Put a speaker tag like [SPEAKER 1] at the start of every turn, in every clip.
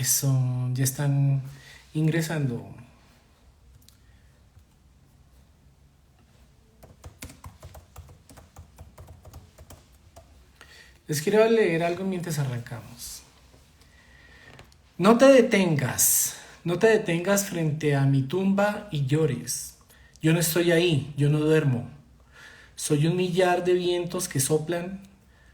[SPEAKER 1] Eso, ya están ingresando. Les quiero leer algo mientras arrancamos. No te detengas, no te detengas frente a mi tumba y llores. Yo no estoy ahí, yo no duermo. Soy un millar de vientos que soplan,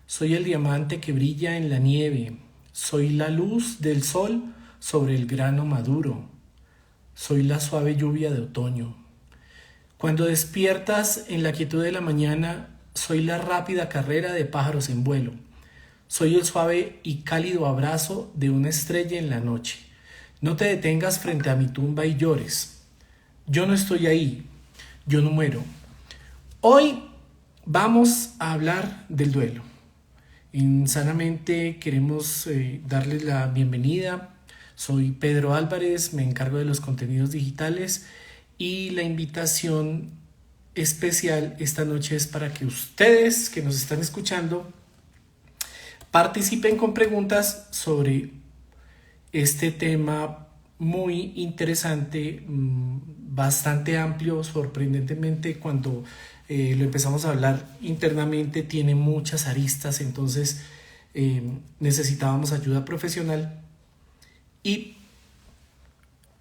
[SPEAKER 1] soy el diamante que brilla en la nieve, soy la luz del sol sobre el grano maduro, soy la suave lluvia de otoño. Cuando despiertas en la quietud de la mañana, soy la rápida carrera de pájaros en vuelo. Soy el suave y cálido abrazo de una estrella en la noche. No te detengas frente a mi tumba y llores. Yo no estoy ahí, yo no muero. Hoy vamos a hablar del duelo. En Sanamente queremos darles la bienvenida. Soy Pedro Álvarez, me encargo de los contenidos digitales y la invitación especial esta noche es para que ustedes que nos están escuchando participen con preguntas sobre este tema muy interesante, bastante amplio, sorprendentemente cuando lo empezamos a hablar internamente tiene muchas aristas, entonces necesitábamos ayuda profesional y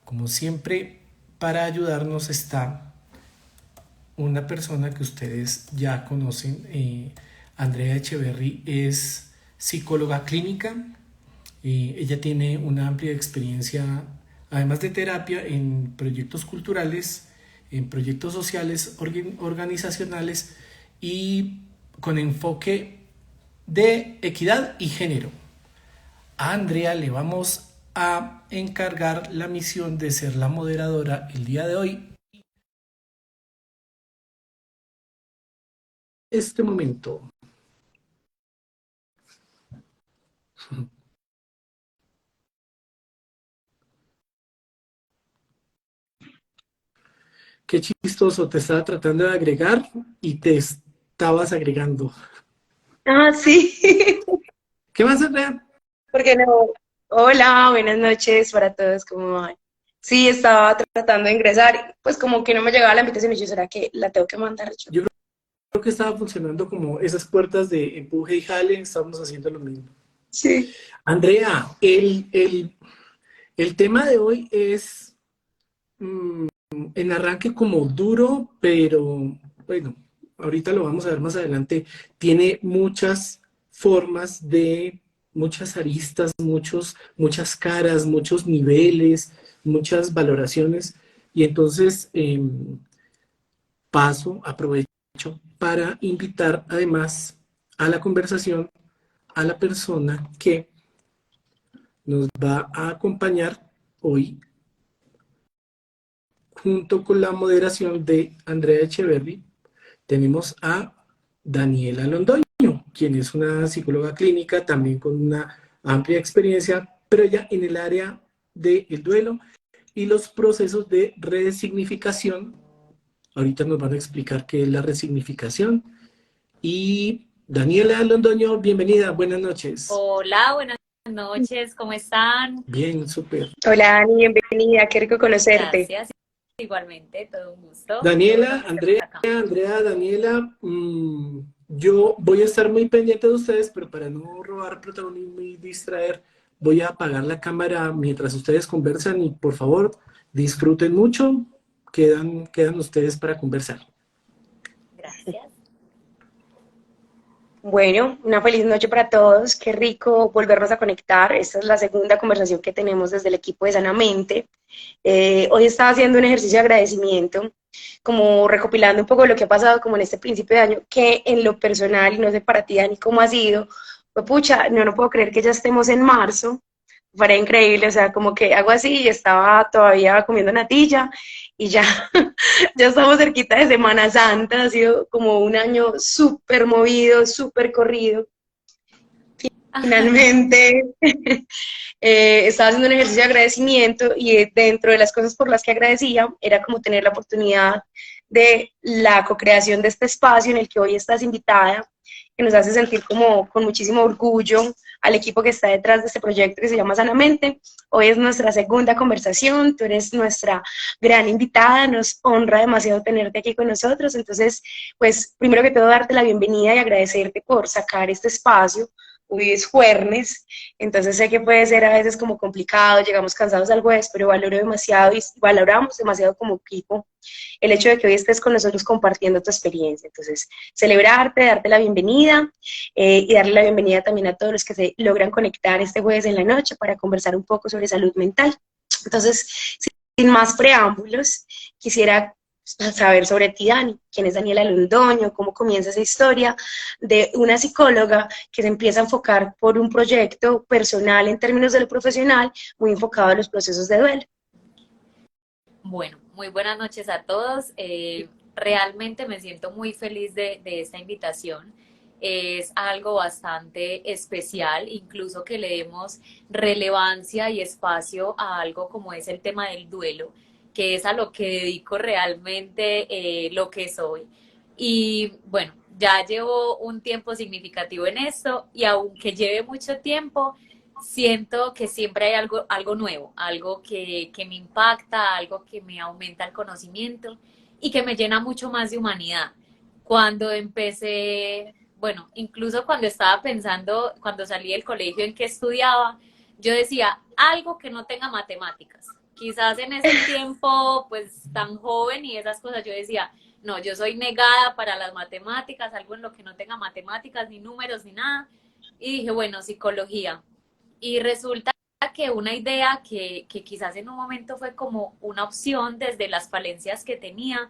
[SPEAKER 1] como siempre para ayudarnos está una persona que ustedes ya conocen, Andrea Echeverry es psicóloga clínica. Ella tiene una amplia experiencia, además de terapia, en proyectos culturales, en proyectos sociales, organizacionales y con enfoque de equidad y género. A Andrea le vamos a encargar la misión de ser la moderadora el día de hoy. Este momento. Qué chistoso, te estaba tratando de agregar y te estabas agregando.
[SPEAKER 2] Ah, sí.
[SPEAKER 1] ¿Qué más, Andrea?
[SPEAKER 2] ¿Por qué no? Hola, buenas noches para todos, ¿cómo van? Sí, estaba tratando de ingresar, pues como que no me llegaba la invitación y yo, ¿será que la tengo que mandar yo?
[SPEAKER 1] Yo creo que estaba funcionando como esas puertas de empuje y jale, estamos haciendo lo mismo.
[SPEAKER 2] Sí.
[SPEAKER 1] Andrea, el tema de hoy es en arranque como duro, pero bueno, ahorita lo vamos a ver más adelante. Tiene muchas formas de, muchas aristas, muchas caras, muchos niveles, muchas valoraciones. Y entonces aprovecho para invitar además a la conversación a la persona que nos va a acompañar hoy junto con la moderación de Andrea Echeverry. Tenemos a Daniela Londoño, quien es una psicóloga clínica también con una amplia experiencia, pero ya en el área del duelo y los procesos de resignificación. Ahorita nos van a explicar qué es la resignificación. Y Daniela Londoño, bienvenida, buenas noches.
[SPEAKER 3] Hola, buenas noches, ¿cómo están?
[SPEAKER 1] Bien, súper.
[SPEAKER 2] Hola, Ani, bienvenida, qué rico conocerte.
[SPEAKER 3] Gracias, igualmente, todo un gusto. Qué bueno
[SPEAKER 1] Daniela,
[SPEAKER 3] que estemos
[SPEAKER 1] Andrea,
[SPEAKER 3] acá.
[SPEAKER 1] Daniela, yo voy a estar muy pendiente de ustedes, pero para no robar protagonismo y distraer, voy a apagar la cámara mientras ustedes conversan y por favor disfruten mucho, quedan ustedes para conversar.
[SPEAKER 3] Gracias.
[SPEAKER 2] Bueno, una feliz noche para todos, qué rico volvernos a conectar. Esta es la segunda conversación que tenemos desde el equipo de Sanamente. Hoy estaba haciendo un ejercicio de agradecimiento, como recopilando un poco lo que ha pasado como en este principio de año, que en lo personal, y no sé para ti, Dani, cómo ha sido, pues pucha, no puedo creer que ya estemos en marzo, fue increíble, o sea, como que hago así y estaba todavía comiendo natilla y ya, ya estamos cerquita de Semana Santa, ha sido como un año súper movido, súper corrido. Finalmente, estaba haciendo un ejercicio de agradecimiento y dentro de las cosas por las que agradecía era como tener la oportunidad de la co-creación de este espacio en el que hoy estás invitada que nos hace sentir como con muchísimo orgullo al equipo que está detrás de este proyecto que se llama Sanamente. Hoy es nuestra segunda conversación, tú eres nuestra gran invitada, nos honra demasiado tenerte aquí con nosotros, entonces, pues, primero que todo, darte la bienvenida y agradecerte por sacar este espacio. Hoy es jueves, entonces sé que puede ser a veces como complicado, llegamos cansados al jueves, pero valoro demasiado y valoramos demasiado como equipo el hecho de que hoy estés con nosotros compartiendo tu experiencia. Entonces, celebrarte, darte la bienvenida y darle la bienvenida también a todos los que se logran conectar este jueves en la noche para conversar un poco sobre salud mental. Entonces, sin más preámbulos, quisiera saber sobre ti, Dani. ¿Quién es Daniela Londoño? ¿Cómo comienza esa historia de una psicóloga que se empieza a enfocar por un proyecto personal en términos de lo profesional, muy enfocado a los procesos de duelo?
[SPEAKER 3] Bueno, muy buenas noches a todos. Realmente me siento muy feliz de esta invitación. Es algo bastante especial, incluso que le demos relevancia y espacio a algo como es el tema del duelo, que es a lo que dedico realmente lo que soy. Y bueno, ya llevo un tiempo significativo en esto y aunque lleve mucho tiempo, siento que siempre hay algo nuevo, algo que me impacta, algo que me aumenta el conocimiento y que me llena mucho más de humanidad. Cuando empecé, bueno, incluso cuando estaba pensando, cuando salí del colegio en que estudiaba, yo decía algo que no tenga matemáticas. Quizás en ese tiempo, pues tan joven y esas cosas, yo decía, no, yo soy negada para las matemáticas, algo en lo que no tenga matemáticas, ni números, ni nada. Y dije, bueno, psicología. Y resulta que una idea que quizás en un momento fue como una opción desde las falencias que tenía,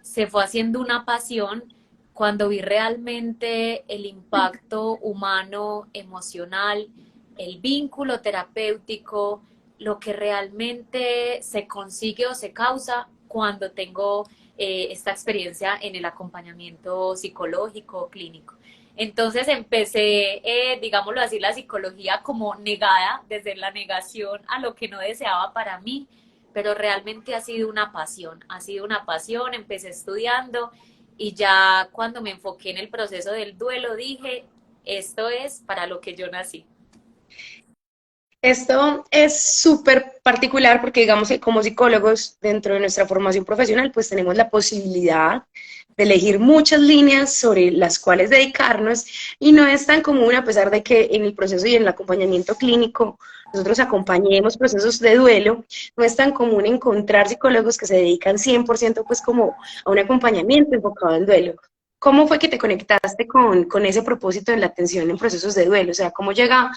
[SPEAKER 3] se fue haciendo una pasión cuando vi realmente el impacto humano, emocional, el vínculo terapéutico, lo que realmente se consigue o se causa cuando tengo esta experiencia en el acompañamiento psicológico clínico. Entonces empecé, digámoslo así, la psicología como negada, desde la negación a lo que no deseaba para mí, pero realmente ha sido una pasión, empecé estudiando y ya cuando me enfoqué en el proceso del duelo dije, esto es para lo que yo nací.
[SPEAKER 2] Esto es súper particular porque, digamos, que como psicólogos, dentro de nuestra formación profesional, pues tenemos la posibilidad de elegir muchas líneas sobre las cuales dedicarnos y no es tan común, a pesar de que en el proceso y en el acompañamiento clínico nosotros acompañemos procesos de duelo, no es tan común encontrar psicólogos que se dedican 100% pues como a un acompañamiento enfocado en duelo. ¿Cómo fue que te conectaste con ese propósito de la atención en procesos de duelo? O sea, ¿cómo llega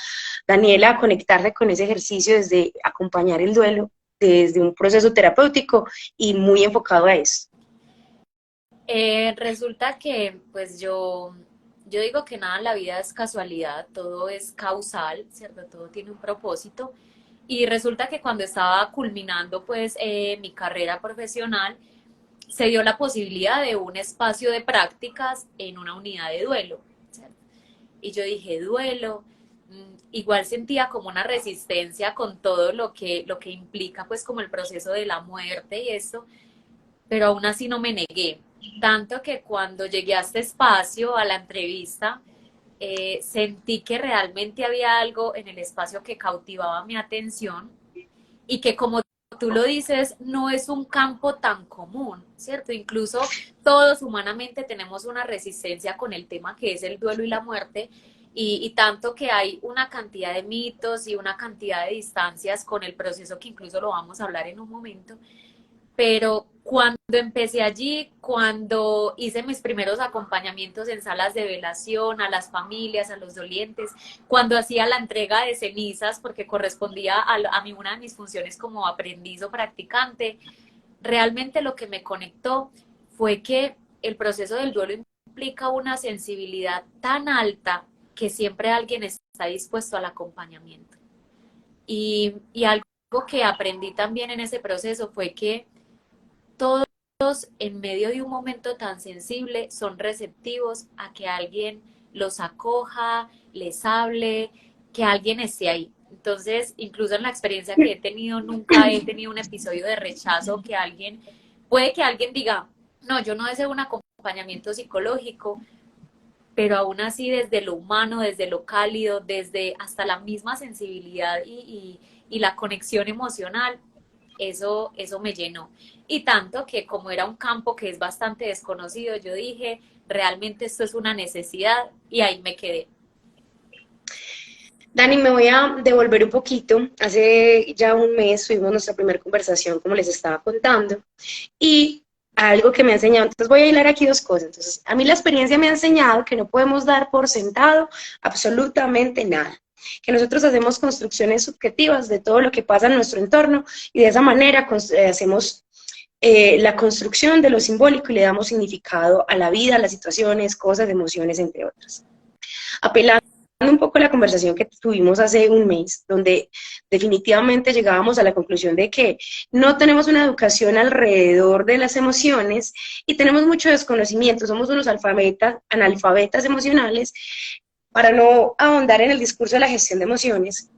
[SPEAKER 2] Daniela a conectarse con ese ejercicio desde acompañar el duelo, desde un proceso terapéutico y muy enfocado a eso?
[SPEAKER 3] Resulta que pues yo digo que nada en la vida es casualidad, todo es causal, ¿cierto? Todo tiene un propósito. Y resulta que cuando estaba culminando pues mi carrera profesional, se dio la posibilidad de un espacio de prácticas en una unidad de duelo, ¿cierto? Y yo dije, duelo, igual sentía como una resistencia con todo lo que implica pues como el proceso de la muerte y eso, pero aún así no me negué. Tanto que cuando llegué a este espacio, a la entrevista, sentí que realmente había algo en el espacio que cautivaba mi atención y que como tú lo dices, no es un campo tan común, ¿cierto? Incluso todos humanamente tenemos una resistencia con el tema que es el duelo y la muerte, y tanto que hay una cantidad de mitos y una cantidad de distancias con el proceso que incluso lo vamos a hablar en un momento, pero cuando empecé allí, cuando hice mis primeros acompañamientos en salas de velación, a las familias, a los dolientes, cuando hacía la entrega de cenizas, porque correspondía a mí una de mis funciones como aprendiz o practicante, realmente lo que me conectó fue que el proceso del duelo implica una sensibilidad tan alta que siempre alguien está dispuesto al acompañamiento. Y algo que aprendí también en ese proceso fue que todos en medio de un momento tan sensible son receptivos a que alguien los acoja, les hable, que alguien esté ahí. Entonces, incluso en la experiencia que he tenido, nunca he tenido un episodio de rechazo que puede que alguien diga, no, yo no deseo un acompañamiento psicológico, pero aún así desde lo humano, desde lo cálido, desde hasta la misma sensibilidad y la conexión emocional, eso me llenó. Y tanto que como era un campo que es bastante desconocido, yo dije, realmente esto es una necesidad y ahí me quedé.
[SPEAKER 2] Dani, me voy a devolver un poquito. Hace ya un mes tuvimos nuestra primera conversación, como les estaba contando, y algo que me ha enseñado, entonces voy a hilar aquí dos cosas. Entonces, a mí la experiencia me ha enseñado que no podemos dar por sentado absolutamente nada, que nosotros hacemos construcciones subjetivas de todo lo que pasa en nuestro entorno y de esa manera hacemos la construcción de lo simbólico y le damos significado a la vida, a las situaciones, cosas, emociones, entre otras. Apelando un poco a la conversación que tuvimos hace un mes, donde definitivamente llegábamos a la conclusión de que no tenemos una educación alrededor de las emociones y tenemos mucho desconocimiento, somos unos analfabetas emocionales, para no ahondar en el discurso de la gestión de emociones.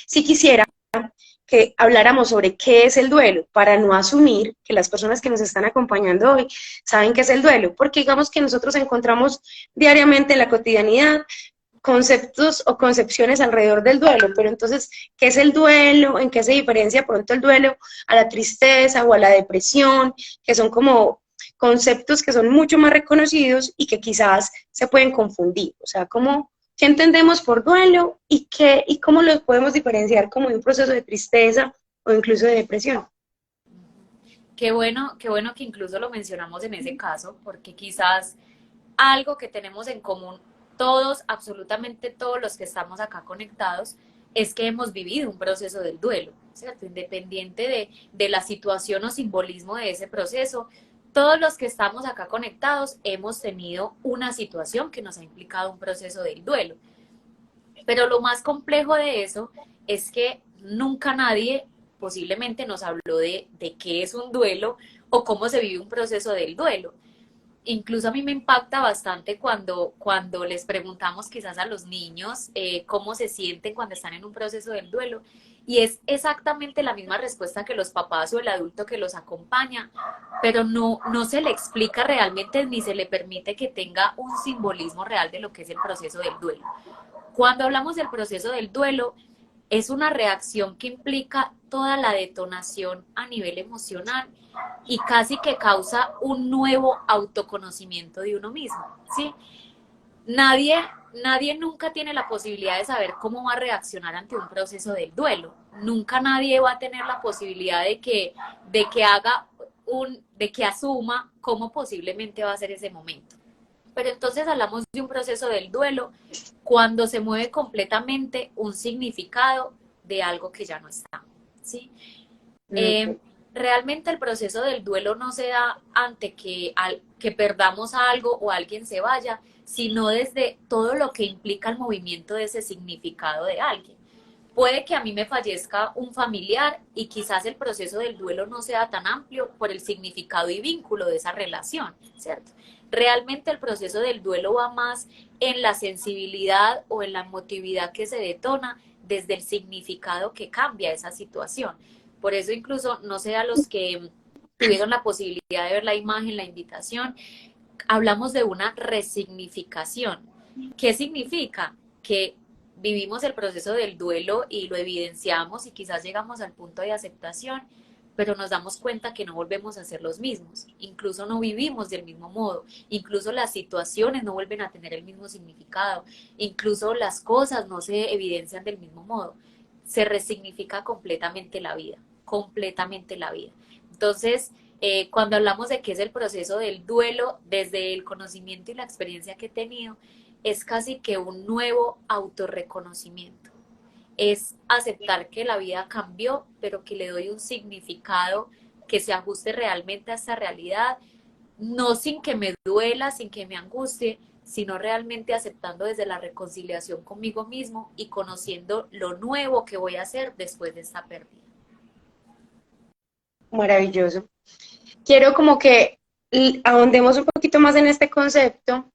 [SPEAKER 2] Si quisiera que habláramos sobre qué es el duelo, para no asumir que las personas que nos están acompañando hoy saben qué es el duelo, porque digamos que nosotros encontramos diariamente en la cotidianidad conceptos o concepciones alrededor del duelo, pero entonces, ¿qué es el duelo? ¿En qué se diferencia pronto el duelo a la tristeza o a la depresión? Que son como conceptos que son mucho más reconocidos y que quizás se pueden confundir. O sea, ¿qué entendemos por duelo y cómo los podemos diferenciar como de un proceso de tristeza o incluso de depresión?
[SPEAKER 3] Qué bueno que incluso lo mencionamos en ese caso, porque quizás algo que tenemos en común todos, absolutamente todos los que estamos acá conectados, es que hemos vivido un proceso del duelo, ¿cierto? Independiente de la situación o simbolismo de ese proceso, todos los que estamos acá conectados hemos tenido una situación que nos ha implicado un proceso del duelo. Pero lo más complejo de eso es que nunca nadie posiblemente nos habló de qué es un duelo o cómo se vive un proceso del duelo. Incluso a mí me impacta bastante cuando les preguntamos quizás a los niños cómo se sienten cuando están en un proceso del duelo, y es exactamente la misma respuesta que los papás o el adulto que los acompaña, pero no se le explica realmente ni se le permite que tenga un simbolismo real de lo que es el proceso del duelo. Cuando hablamos del proceso del duelo, es una reacción que implica toda la detonación a nivel emocional y casi que causa un nuevo autoconocimiento de uno mismo, ¿sí? Nadie nunca tiene la posibilidad de saber cómo va a reaccionar ante un proceso del duelo. Nunca nadie va a tener la posibilidad de que asuma cómo posiblemente va a ser ese momento. Pero entonces hablamos de un proceso del duelo cuando se mueve completamente un significado de algo que ya no está, ¿sí?
[SPEAKER 2] Okay.
[SPEAKER 3] Realmente el proceso del duelo no se da ante que perdamos algo o alguien se vaya, sino desde todo lo que implica el movimiento de ese significado de alguien. Puede que a mí me fallezca un familiar y quizás el proceso del duelo no sea tan amplio por el significado y vínculo de esa relación, ¿cierto? Realmente el proceso del duelo va más en la sensibilidad o en la emotividad que se detona desde el significado que cambia esa situación. Por eso incluso, no sé, a los que tuvieron la posibilidad de ver la imagen, la invitación, hablamos de una resignificación. ¿Qué significa? Que vivimos el proceso del duelo y lo evidenciamos y quizás llegamos al punto de aceptación, pero nos damos cuenta que no volvemos a ser los mismos, incluso no vivimos del mismo modo, incluso las situaciones no vuelven a tener el mismo significado, incluso las cosas no se evidencian del mismo modo, se resignifica completamente la vida, completamente la vida. Entonces, cuando hablamos de qué es el proceso del duelo, desde el conocimiento y la experiencia que he tenido, es casi que un nuevo autorreconocimiento. Es aceptar que la vida cambió, pero que le doy un significado que se ajuste realmente a esta realidad, no sin que me duela, sin que me angustie, sino realmente aceptando desde la reconciliación conmigo mismo y conociendo lo nuevo que voy a hacer después de esta pérdida.
[SPEAKER 2] Maravilloso. Quiero como que ahondemos un poquito más en este concepto.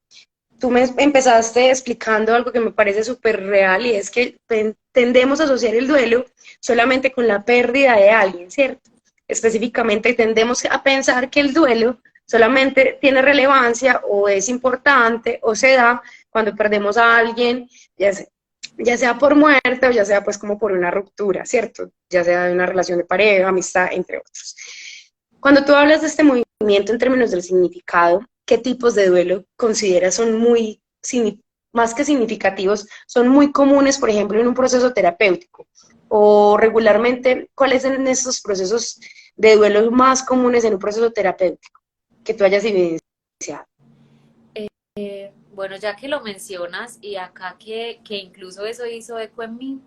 [SPEAKER 2] Tú me empezaste explicando algo que me parece súper real y es que tendemos a asociar el duelo solamente con la pérdida de alguien, ¿cierto? Específicamente tendemos a pensar que el duelo solamente tiene relevancia o es importante o se da cuando perdemos a alguien, ya sea por muerte o ya sea pues como por una ruptura, ¿cierto? Ya sea de una relación de pareja, amistad, entre otros. Cuando tú hablas de este movimiento en términos del significado, ¿qué tipos de duelo consideras son más que significativos, son muy comunes, por ejemplo, en un proceso terapéutico? O regularmente, ¿cuáles son esos procesos de duelo más comunes en un proceso terapéutico que tú hayas evidenciado?
[SPEAKER 3] Bueno, ya que lo mencionas y acá que incluso eso hizo eco en mí,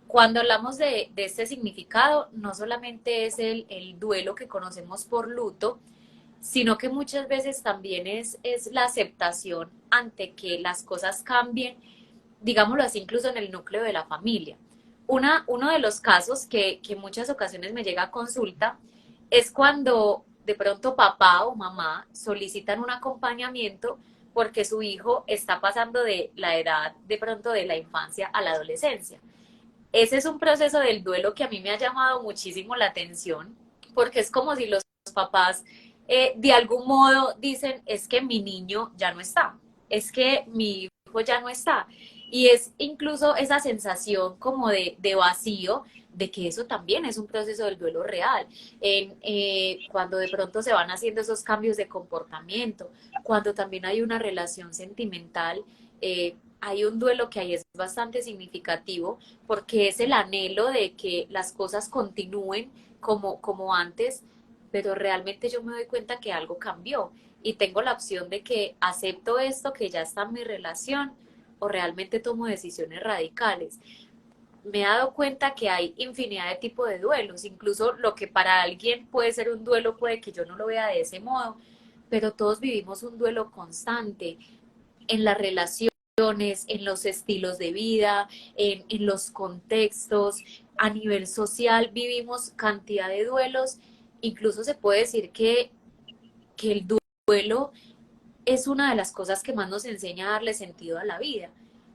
[SPEAKER 3] cuando hablamos de este significado, no solamente es el duelo que conocemos por luto, sino que muchas veces también es la aceptación ante que las cosas cambien, digámoslo así, incluso en el núcleo de la familia. Uno de los casos que en muchas ocasiones me llega a consulta es cuando de pronto papá o mamá solicitan un acompañamiento porque su hijo está pasando de la edad de pronto de la infancia a la adolescencia. Ese es un proceso del duelo que a mí me ha llamado muchísimo la atención, porque es como si los papás de algún modo dicen, es que mi niño ya no está, es que mi hijo ya no está. Y es incluso esa sensación como de vacío, de que eso también es un proceso del duelo real. Cuando de pronto se van haciendo esos cambios de comportamiento, cuando también hay una relación sentimental, hay un duelo que ahí es bastante significativo porque es el anhelo de que las cosas continúen como antes, pero realmente yo me doy cuenta que algo cambió y tengo la opción de que acepto esto que ya está en mi relación o realmente tomo decisiones radicales. Me he dado cuenta que hay infinidad de tipos de duelos, incluso lo que para alguien puede ser un duelo puede que yo no lo vea de ese modo, pero todos vivimos un duelo constante en las relaciones, en los estilos de vida, en los contextos, a nivel social vivimos cantidad de duelos, incluso se puede decir que el duelo es una de las cosas que más nos enseña a darle sentido a la vida,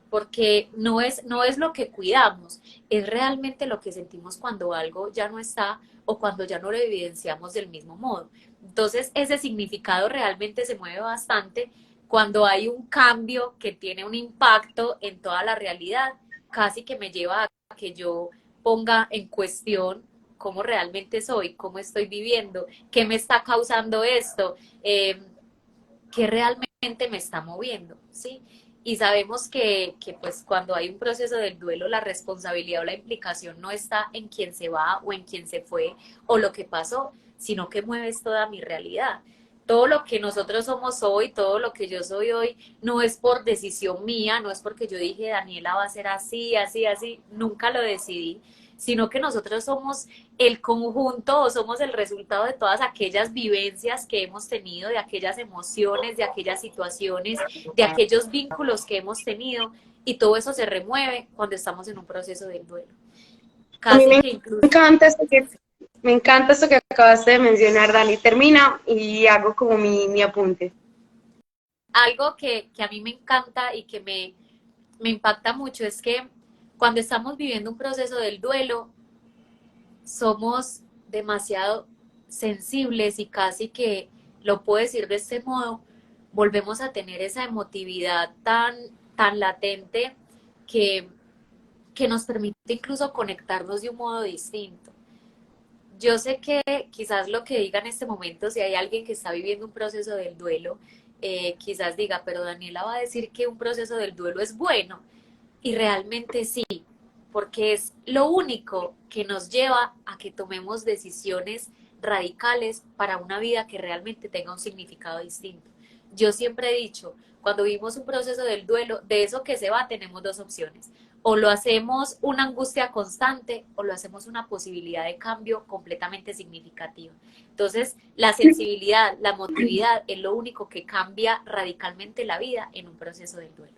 [SPEAKER 3] porque no es lo que cuidamos, es realmente lo que sentimos cuando algo ya no está o cuando ya no lo evidenciamos del mismo modo. Entonces, ese significado realmente se mueve bastante cuando hay un cambio que tiene un impacto en toda la realidad, casi que me lleva a que yo ponga en cuestión cómo realmente soy, cómo estoy viviendo, qué me está causando esto, qué realmente me está moviendo, ¿sí? Y sabemos que pues cuando hay un proceso del duelo, la responsabilidad o la implicación no está en quién se va o en quién se fue o lo que pasó, sino que mueves toda mi realidad. Todo lo que nosotros somos hoy, todo lo que yo soy hoy, no es por decisión mía, no es porque yo dije Daniela va a ser así, así, así, nunca lo decidí, sino que nosotros somos el conjunto o somos el resultado de todas aquellas vivencias que hemos tenido, de aquellas emociones, de aquellas situaciones, de aquellos vínculos que hemos tenido y todo eso se remueve cuando estamos en un proceso del duelo.
[SPEAKER 2] A mí
[SPEAKER 3] Casi que incluso...
[SPEAKER 2] encanta me encanta esto que acabaste de mencionar, Dani. Termina y hago como mi apunte.
[SPEAKER 3] Algo que a mí me encanta y que me impacta mucho es que cuando estamos viviendo un proceso del duelo, somos demasiado sensibles y casi que, lo puedo decir de este modo, volvemos a tener esa emotividad tan latente que, que nos permite incluso conectarnos de un modo distinto. Yo sé que quizás lo que diga en este momento, si hay alguien que está viviendo un proceso del duelo, quizás diga, pero Daniela va a decir que un proceso del duelo es bueno. Y realmente sí, porque es lo único que nos lleva a que tomemos decisiones radicales para una vida que realmente tenga un significado distinto. Yo siempre he dicho, cuando vivimos un proceso del duelo, de eso que se va tenemos dos opciones. O lo hacemos una angustia constante o lo hacemos una posibilidad de cambio completamente significativa. Entonces, la sensibilidad, la emotividad es lo único que cambia radicalmente la vida en un proceso del duelo.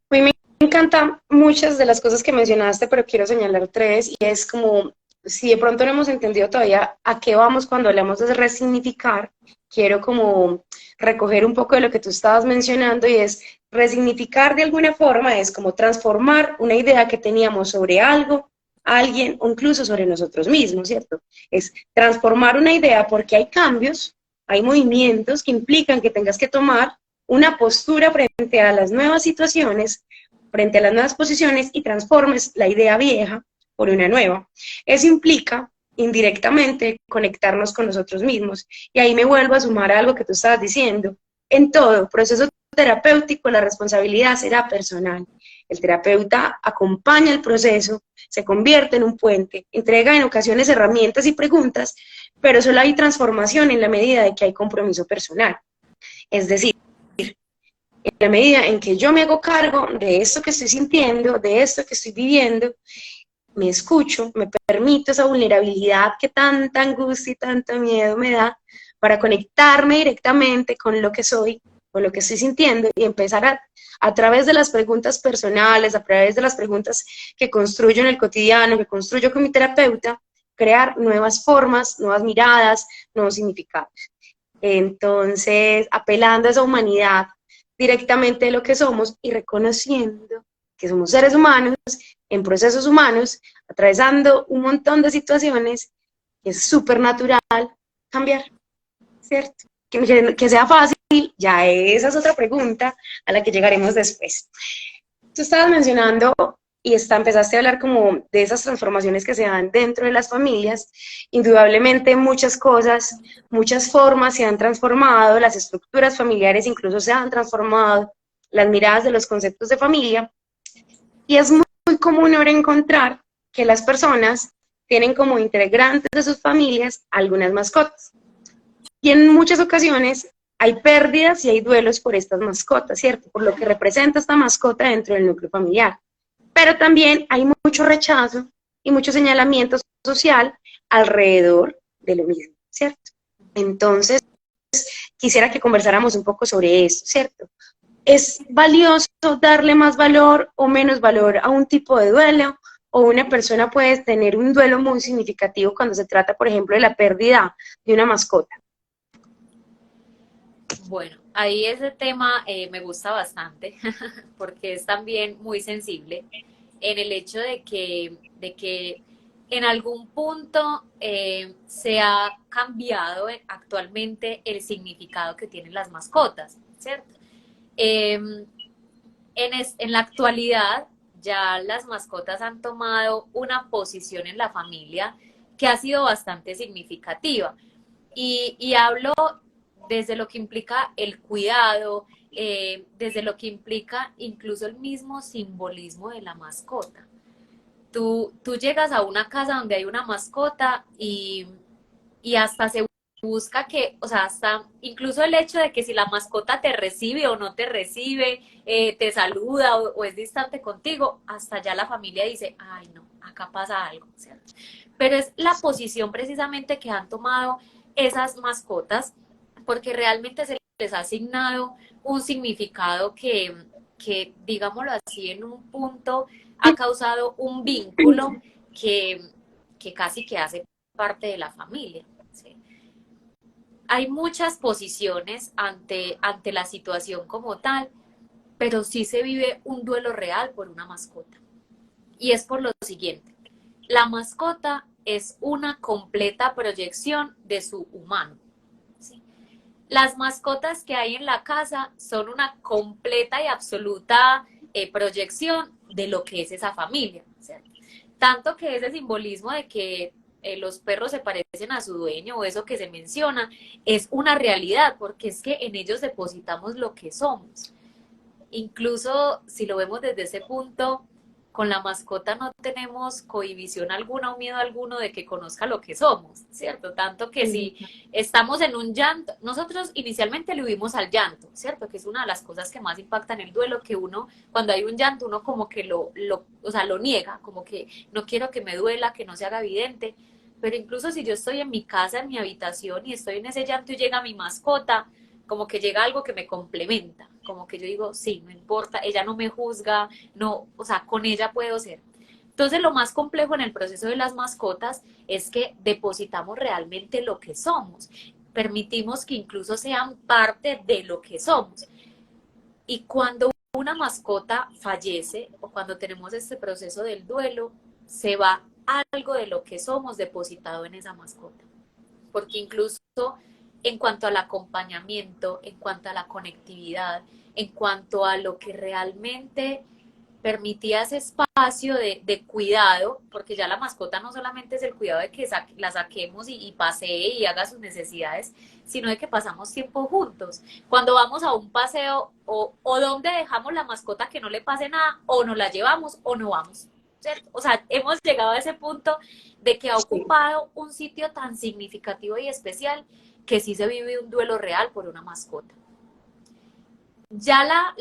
[SPEAKER 2] A mí me encantan muchas de las cosas que mencionaste, pero quiero señalar tres, y es como, si de pronto no hemos entendido todavía a qué vamos cuando hablamos de resignificar, quiero como recoger un poco de lo que tú estabas mencionando, y es resignificar de alguna forma, es como transformar una idea que teníamos sobre algo, alguien, o incluso sobre nosotros mismos, ¿cierto? Es transformar una idea porque hay cambios, hay movimientos que implican que tengas que tomar una postura frente a las nuevas situaciones, frente a las nuevas posiciones y transformes la idea vieja por una nueva. Eso implica indirectamente conectarnos con nosotros mismos. Y ahí me vuelvo a sumar a algo que tú estabas diciendo. En todo proceso terapéutico la responsabilidad será personal. El terapeuta acompaña el proceso, se convierte en un puente, entrega en ocasiones herramientas y preguntas, pero solo hay transformación en la medida de que hay compromiso personal. Es decir, en la medida en que yo me hago cargo de esto que estoy sintiendo, de esto que estoy viviendo, me escucho, me permito esa vulnerabilidad que tanta angustia y tanto miedo me da para conectarme directamente con lo que soy, con lo que estoy sintiendo y empezar a través de las preguntas personales, a través de las preguntas que construyo en el cotidiano, que construyo con mi terapeuta, crear nuevas formas, nuevas miradas, nuevos significados. Entonces, apelando a esa humanidad directamente de lo que somos y reconociendo que somos seres humanos en procesos humanos, atravesando un montón de situaciones, que es súper natural cambiar, ¿cierto? Que sea fácil, ya esa es otra pregunta a la que llegaremos después. Tú estabas mencionando y empezaste a hablar como de esas transformaciones que se dan dentro de las familias. Indudablemente muchas cosas, muchas formas se han transformado, las estructuras familiares incluso se han transformado, las miradas de los conceptos de familia, y es muy común ahora encontrar que las personas tienen como integrantes de sus familias algunas mascotas. Y en muchas ocasiones hay pérdidas y hay duelos por estas mascotas, ¿cierto? Por lo que representa esta mascota dentro del núcleo familiar. Pero también hay mucho rechazo y mucho señalamiento social alrededor de lo mismo, ¿cierto? Entonces, quisiera que conversáramos un poco sobre esto, ¿cierto? ¿Es valioso darle más valor o menos valor a un tipo de duelo? ¿O una persona puede tener un duelo muy significativo cuando se trata, por ejemplo, de la pérdida de una mascota?
[SPEAKER 3] Bueno, ahí ese tema me gusta bastante porque es también muy sensible en el hecho de que en algún punto se ha cambiado actualmente el significado que tienen las mascotas, ¿cierto? En la actualidad ya las mascotas han tomado una posición en la familia que ha sido bastante significativa. Y hablo desde lo que implica el cuidado, desde lo que implica incluso el mismo simbolismo de la mascota. Tú llegas a una casa donde hay una mascota y hasta se busca que, o sea, hasta incluso el hecho de que si la mascota te recibe o no te recibe, te saluda o es distante contigo, hasta ya la familia dice, ay no, acá pasa algo, ¿cierto? Pero es la posición precisamente que han tomado esas mascotas, porque realmente se les ha asignado un significado que digámoslo así, en un punto ha causado un vínculo que, que casi que hace parte de la familia. ¿Sí? Hay muchas posiciones ante la situación como tal, pero sí se vive un duelo real por una mascota. Y es por lo siguiente, la mascota es una completa proyección de su humano. ¿Sí? Las mascotas que hay en la casa son una completa y absoluta proyección de lo que es esa familia. ¿Cierto? Tanto que ese simbolismo de que los perros se parecen a su dueño o eso que se menciona es una realidad, porque es que en ellos depositamos lo que somos. Incluso si lo vemos desde ese punto, con la mascota no tenemos cohibición alguna o miedo alguno de que conozca lo que somos, ¿cierto? Tanto que si estamos en un llanto, nosotros inicialmente le huimos al llanto, ¿cierto? Que es una de las cosas que más impactan el duelo, que uno, cuando hay un llanto, uno como que o sea, lo niega, como que no quiero que me duela, que no se haga evidente, pero incluso si yo estoy en mi casa, en mi habitación y estoy en ese llanto y llega mi mascota, como que llega algo que me complementa, como que yo digo, sí, no importa, ella no me juzga, no, o sea, con ella puedo ser. Entonces, lo más complejo en el proceso de las mascotas es que depositamos realmente lo que somos, permitimos que incluso sean parte de lo que somos. Y cuando una mascota fallece o cuando tenemos este proceso del duelo, se va algo de lo que somos depositado en esa mascota. Porque incluso en cuanto al acompañamiento, en cuanto a la conectividad, en cuanto a lo que realmente permitía ese espacio de cuidado, porque ya la mascota no solamente es el cuidado de que la saquemos y pasee y haga sus necesidades, sino de que pasamos tiempo juntos. Cuando vamos a un paseo o donde dejamos la mascota que no le pase nada, o nos la llevamos o no vamos. ¿Cierto? O sea, hemos llegado a ese punto de que ha
[SPEAKER 2] Sí.
[SPEAKER 3] ocupado un sitio tan significativo y especial que sí se vive un duelo real por una mascota. Ya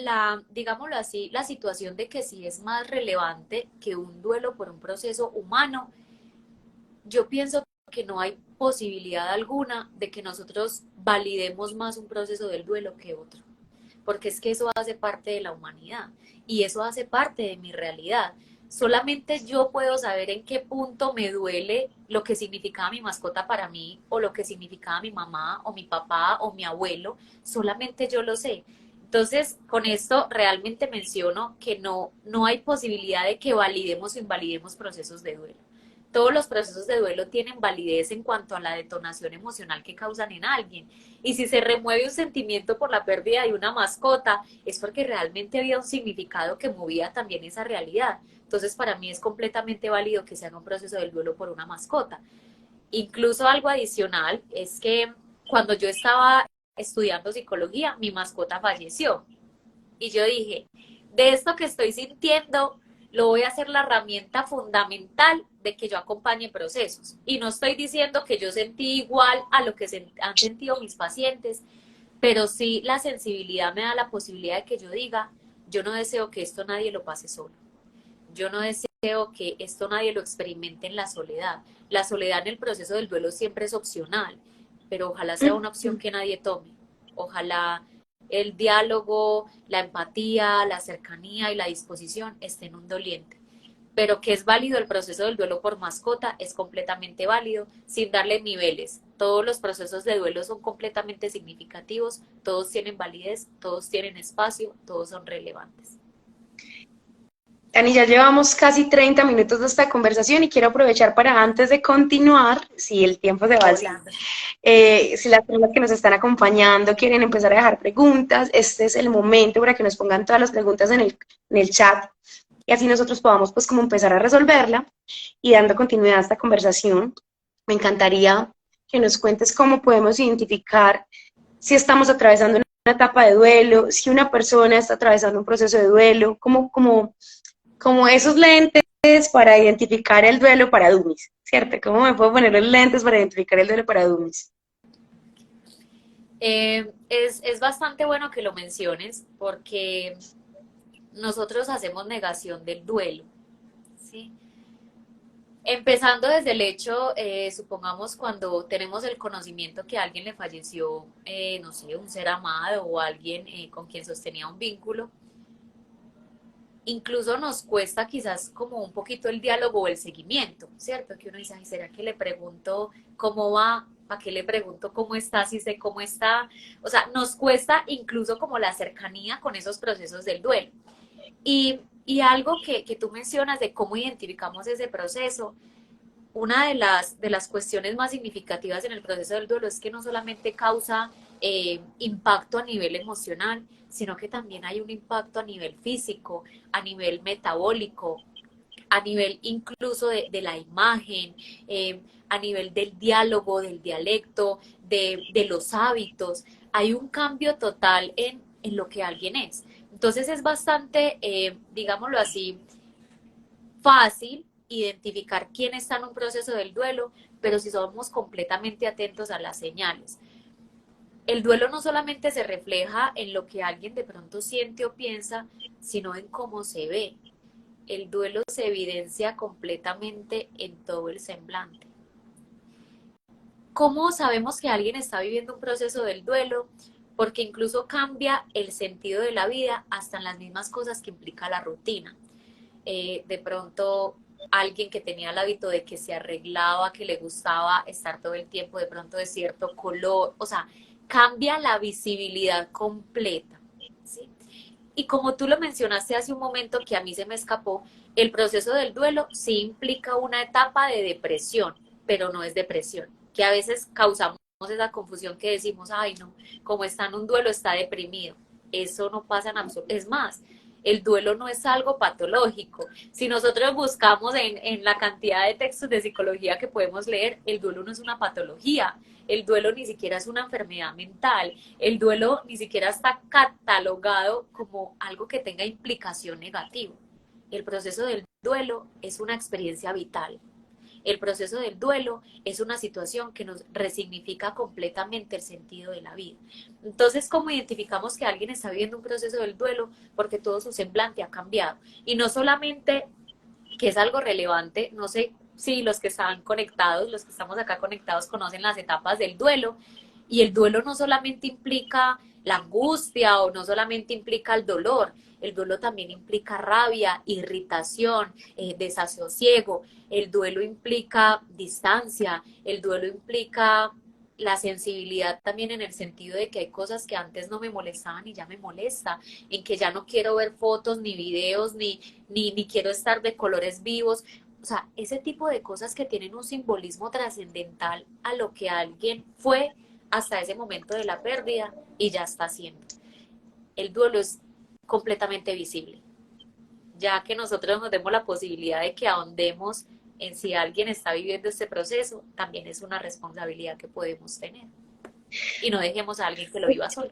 [SPEAKER 3] digámoslo así, la situación de que sí es más relevante que un duelo por un proceso humano, yo pienso que no hay posibilidad alguna de que nosotros validemos más un proceso del duelo que otro, porque es que eso hace parte de la humanidad y eso hace parte de mi realidad. Solamente yo puedo saber en qué punto me duele lo que significaba mi mascota para mí o lo que significaba mi mamá o mi papá o mi abuelo, solamente yo lo sé. Entonces, con esto realmente menciono que no hay posibilidad de que validemos o invalidemos procesos de duelo. Todos los procesos de duelo tienen validez en cuanto a la detonación emocional que causan en alguien. Y si se remueve un sentimiento por la pérdida de una mascota, es porque realmente había un significado que movía también esa realidad. Entonces, para mí es completamente válido que se haga un proceso del duelo por una mascota. Incluso algo adicional es que cuando yo estaba estudiando psicología, mi mascota falleció. Y yo dije, de esto que estoy sintiendo, lo voy a hacer la herramienta fundamental de que yo acompañe procesos. Y no estoy diciendo que yo sentí igual a lo que han sentido mis pacientes, pero sí la sensibilidad me da la posibilidad de que yo diga, yo no deseo que esto nadie lo pase solo. Yo no deseo que esto nadie lo experimente en la soledad. La soledad en el proceso del duelo siempre es opcional, pero ojalá sea una opción que nadie tome. Ojalá el diálogo, la empatía, la cercanía y la disposición estén en un doliente. Pero que es válido el proceso del duelo por mascota, es completamente válido, sin darle niveles. Todos los procesos de duelo son completamente significativos, todos tienen validez, todos tienen espacio, todos son relevantes.
[SPEAKER 2] Dani, ya llevamos casi 30 minutos de esta conversación y quiero aprovechar para antes de continuar, si el tiempo se va así,
[SPEAKER 3] Volando.
[SPEAKER 2] si las personas que nos están acompañando quieren empezar a dejar preguntas, este es el momento para que nos pongan todas las preguntas en el chat y así nosotros podamos pues como empezar a resolverla y dando continuidad a esta conversación. Me encantaría que nos cuentes cómo podemos identificar si estamos atravesando una etapa de duelo, si una persona está atravesando un proceso de duelo, como esos lentes para identificar el duelo para dummies, ¿cierto? ¿Cómo me puedo poner los lentes para identificar el duelo para dummies?
[SPEAKER 3] Es bastante bueno que lo menciones porque nosotros hacemos negación del duelo, ¿sí? Empezando desde el hecho, supongamos cuando tenemos el conocimiento que a alguien le falleció, no sé, un ser amado o alguien con quien sostenía un vínculo, incluso nos cuesta quizás como un poquito el diálogo o el seguimiento, ¿cierto? Que uno dice, ay, ¿será que le pregunto cómo va? ¿Para qué le pregunto cómo está? Si sé cómo está. O sea, nos cuesta incluso como la cercanía con esos procesos del duelo. Y algo que tú mencionas de cómo identificamos ese proceso, una de las cuestiones más significativas en el proceso del duelo es que no solamente causa impacto a nivel emocional, sino que también hay un impacto a nivel físico, a nivel metabólico, a nivel incluso de la imagen, a nivel del diálogo, del dialecto, de los hábitos. Hay un cambio total en lo que alguien es. Entonces es bastante, digámoslo así, fácil identificar quién está en un proceso del duelo, pero si somos completamente atentos a las señales. El duelo no solamente se refleja en lo que alguien de pronto siente o piensa, sino en cómo se ve. El duelo se evidencia completamente en todo el semblante. ¿Cómo sabemos que alguien está viviendo un proceso del duelo? Porque incluso cambia el sentido de la vida hasta en las mismas cosas que implica la rutina. De pronto alguien que tenía el hábito de que se arreglaba, que le gustaba estar todo el tiempo de pronto de cierto color, o sea, cambia la visibilidad completa, ¿sí? Y como tú lo mencionaste hace un momento que a mí se me escapó, el proceso del duelo sí implica una etapa de depresión, pero no es depresión, que a veces causamos esa confusión que decimos, ay no, como está en un duelo está deprimido. Eso no pasa en absoluto. Es más, el duelo no es algo patológico. Si nosotros buscamos en la cantidad de textos de psicología que podemos leer, el duelo no es una patología. El duelo ni siquiera es una enfermedad mental. El duelo ni siquiera está catalogado como algo que tenga implicación negativa. El proceso del duelo es una experiencia vital. El proceso del duelo es una situación que nos resignifica completamente el sentido de la vida. Entonces, ¿cómo identificamos que alguien está viviendo un proceso del duelo? Porque todo su semblante ha cambiado. Y no solamente que es algo relevante, no sé si los que están conectados, los que estamos acá conectados conocen las etapas del duelo, y el duelo no solamente implica la angustia o no solamente implica el dolor, el duelo también implica rabia, irritación, desasosiego, el duelo implica distancia, el duelo implica la sensibilidad también en el sentido de que hay cosas que antes no me molestaban y ya me molesta, en que ya no quiero ver fotos ni videos ni quiero estar de colores vivos. O sea, ese tipo de cosas que tienen un simbolismo trascendental a lo que alguien fue hasta ese momento de la pérdida y ya está haciendo. El duelo es completamente visible. Ya que nosotros nos demos la posibilidad de que ahondemos en si alguien está viviendo este proceso, también es una responsabilidad que podemos tener. Y no dejemos a alguien que lo viva solo.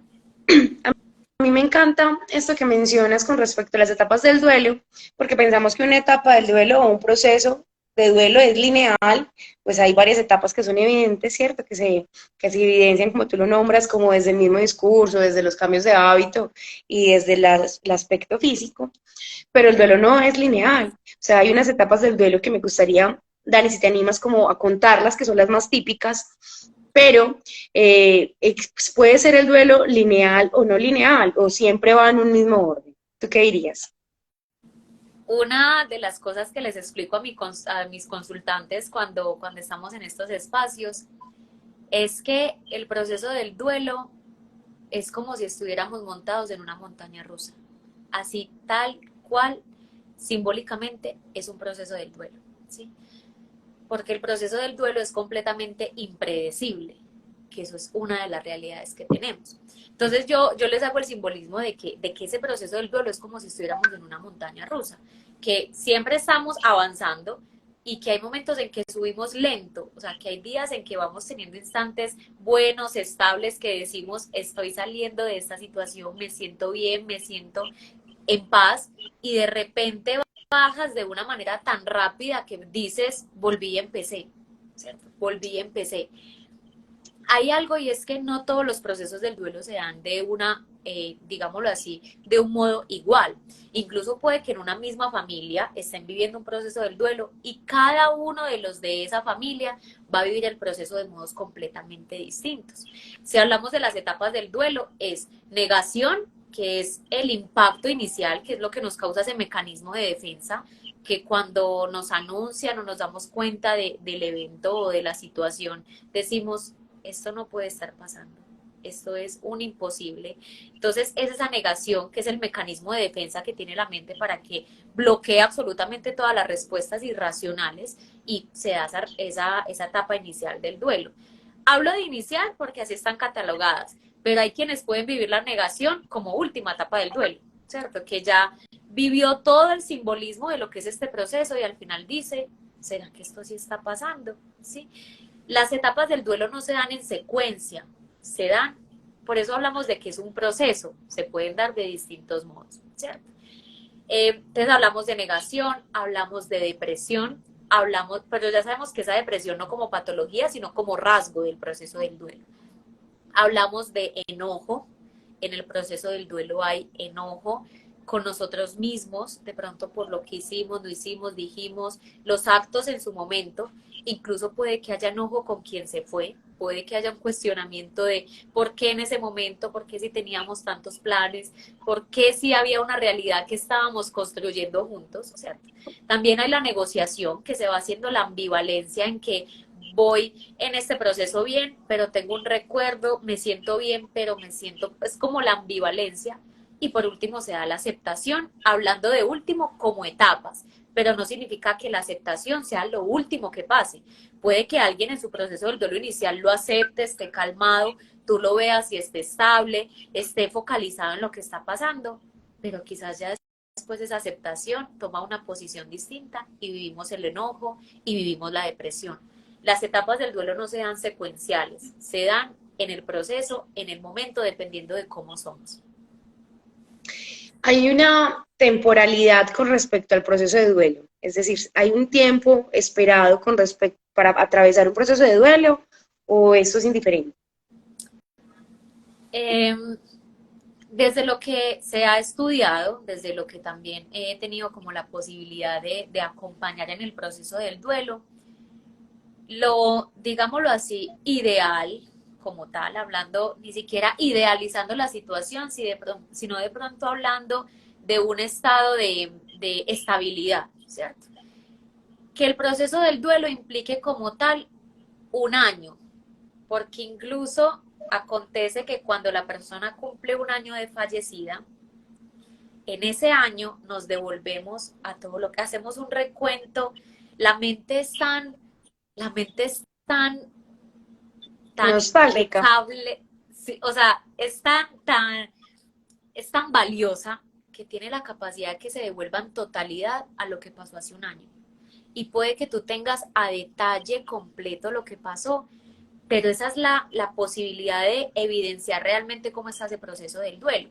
[SPEAKER 2] A mí me encanta esto que mencionas con respecto a las etapas del duelo, porque pensamos que una etapa del duelo o un proceso de duelo es lineal, pues hay varias etapas que son evidentes, ¿cierto? Que se evidencian, como tú lo nombras, como desde el mismo discurso, desde los cambios de hábito y desde el aspecto físico, pero el duelo no es lineal. O sea, hay unas etapas del duelo que me gustaría, Dani, si te animas como a contarlas, que son las más típicas, pero puede ser el duelo lineal o no lineal, o siempre va en un mismo orden. ¿Tú qué dirías?
[SPEAKER 3] Una de las cosas que les explico a mis consultantes cuando estamos en estos espacios es que el proceso del duelo es como si estuviéramos montados en una montaña rusa. Así tal cual, simbólicamente, es un proceso del duelo, ¿sí? Porque el proceso del duelo es completamente impredecible, que eso es una de las realidades que tenemos. Entonces yo les hago el simbolismo de que ese proceso del duelo es como si estuviéramos en una montaña rusa, que siempre estamos avanzando y que hay momentos en que subimos lento, o sea, que hay días en que vamos teniendo instantes buenos, estables, que decimos, estoy saliendo de esta situación, me siento bien, me siento en paz, y de repente bajas de una manera tan rápida que dices, volví y empecé, ¿cierto? Volví y empecé. Hay algo, y es que no todos los procesos del duelo se dan de una, digámoslo así, de un modo igual. Incluso puede que en una misma familia estén viviendo un proceso del duelo y cada uno de los de esa familia va a vivir el proceso de modos completamente distintos. Si hablamos de las etapas del duelo, es negación, que es el impacto inicial, que es lo que nos causa ese mecanismo de defensa, que cuando nos anuncian o nos damos cuenta del evento o de la situación, decimos, esto no puede estar pasando, esto es un imposible. Entonces es esa negación que es el mecanismo de defensa que tiene la mente para que bloquee absolutamente todas las respuestas irracionales y se da esa etapa inicial del duelo. Hablo de inicial porque así están catalogadas, pero hay quienes pueden vivir la negación como última etapa del duelo, ¿cierto? Que ya vivió todo el simbolismo de lo que es este proceso y al final dice, ¿será que esto sí está pasando? ¿Sí? Las etapas del duelo no se dan en secuencia, se dan, por eso hablamos de que es un proceso, se pueden dar de distintos modos, ¿cierto? Entonces hablamos de negación, hablamos de depresión, hablamos, pero ya sabemos que esa depresión no como patología, sino como rasgo del proceso del duelo. Hablamos de enojo, en el proceso del duelo hay enojo con nosotros mismos, de pronto por lo que hicimos, no hicimos, dijimos, los actos en su momento, incluso puede que haya enojo con quien se fue, puede que haya un cuestionamiento de por qué en ese momento, por qué si teníamos tantos planes, por qué si había una realidad que estábamos construyendo juntos, o sea, también hay la negociación que se va haciendo la ambivalencia en que voy en este proceso bien, pero tengo un recuerdo, me siento bien, pero me siento, es como la ambivalencia. Y por último se da la aceptación, hablando de último como etapas. pero no significa que la aceptación sea lo último que pase. Puede que alguien en su proceso del duelo inicial lo acepte, esté calmado, tú lo veas y esté estable, esté focalizado en lo que está pasando, pero quizás ya después de esa aceptación toma una posición distinta y vivimos el enojo y vivimos la depresión. Las etapas del duelo no se dan secuenciales, se dan en el proceso, en el momento, dependiendo de cómo somos.
[SPEAKER 2] Hay una temporalidad con respecto al proceso de duelo, es decir, hay un tiempo esperado con respecto para atravesar un proceso de duelo o eso es indiferente.
[SPEAKER 3] Eh, Desde lo que se ha estudiado, desde lo que también he tenido como la posibilidad de acompañar en el proceso del duelo, lo, digámoslo así, ideal como tal, hablando ni siquiera idealizando la situación, sino de pronto hablando de un estado de estabilidad, ¿cierto? Que el proceso del duelo implique como tal un año, porque incluso acontece que cuando la persona cumple un año de fallecida, en ese año nos devolvemos a todo lo que hacemos un recuento, la mente es tan, la mente es tan
[SPEAKER 2] Nostálgica.
[SPEAKER 3] impecable, sí, o sea, es tan valiosa que tiene la capacidad de que se devuelva en totalidad a lo que pasó hace un año. Y puede que tú tengas a detalle completo lo que pasó, pero esa es la posibilidad de evidenciar realmente cómo está ese proceso del duelo.